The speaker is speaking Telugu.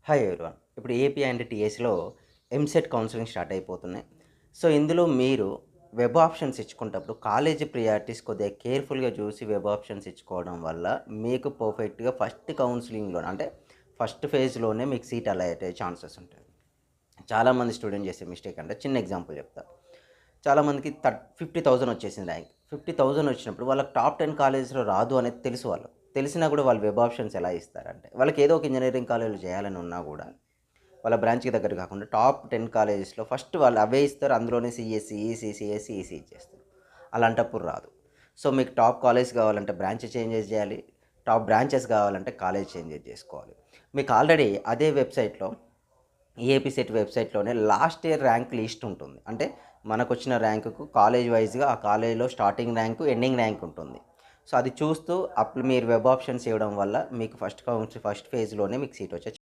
Hi everyone. ఇప్పుడు ఏపీ అండ్ టీఎస్‌లో ఎంసెట్ కౌన్సెలింగ్ స్టార్ట్ అయిపోతున్నాయి. సో, ఇందులో మీరు వెబ్ ఆప్షన్స్ ఇచ్చుకునేటప్పుడు కాలేజీ ప్రియారిటీస్ కొద్దిగా కేర్‌ఫుల్‌గా చూసి వెబ్ ఆప్షన్స్ ఇచ్చుకోవడం వల్ల మీకు పర్ఫెక్ట్‌గా ఫస్ట్ కౌన్సెలింగ్‌లో అంటే ఫస్ట్ ఫేజ్‌లోనే మీకు సీట్ అలాట్ అయ్యే ఛాన్సెస్ ఉంటాయి. చాలామంది స్టూడెంట్ చేసే మిస్టేక్ అంటే చిన్న ఎగ్జాంపుల్ చెప్తా. చాలామందికి 50,000 వచ్చేసింది ర్యాంక్. 50,000 వచ్చినప్పుడు వాళ్ళకి టాప్ 10 కాలేజ్‌లో రాదు అనేది తెలుసు వాళ్ళకి. తెలిసినా కూడా వాళ్ళు వెబ్ ఆప్షన్స్ ఎలా ఇస్తారంటే, వాళ్ళకి ఏదో ఒక ఇంజినీరింగ్ కాలేజ్‌లో చేయాలని ఉన్నా కూడా వాళ్ళ బ్రాంచ్‌కి దగ్గర కాకుండా టాప్ 10 కాలేజెస్‌లో ఫస్ట్ వాళ్ళు అవే ఇస్తారు. అందులోనే సీఎస్‌సి, ఈసీసీ ఇచ్చేస్తారు. అలాంటప్పుడు రాదు. సో, మీకు టాప్ కాలేజ్ కావాలంటే బ్రాంచ్ చేంజెస్ చేయాలి. టాప్ బ్రాంచెస్ కావాలంటే కాలేజ్ చేంజెస్ చేసుకోవాలి. మీకు ఆల్రెడీ అదే వెబ్‌సైట్‌లో ఏపీ సెట్ వెబ్‌సైట్‌లోనే లాస్ట్ ఇయర్ ర్యాంక్ లిస్ట్ ఉంటుంది. అంటే మనకొచ్చిన ర్యాంకుకు కాలేజ్ వైస్‌గా ఆ కాలేజ్‌లో స్టార్టింగ్ ర్యాంకు, ఎండింగ్ ర్యాంక్ ఉంటుంది. సో, అది చూస్తూ అప్పుడు మీరు వెబ్ ఆప్షన్స్ ఇవ్వడం వల్ల మీకు ఫస్ట్ ఫేజ్‌లోనే మీకు సీట్ వచ్చే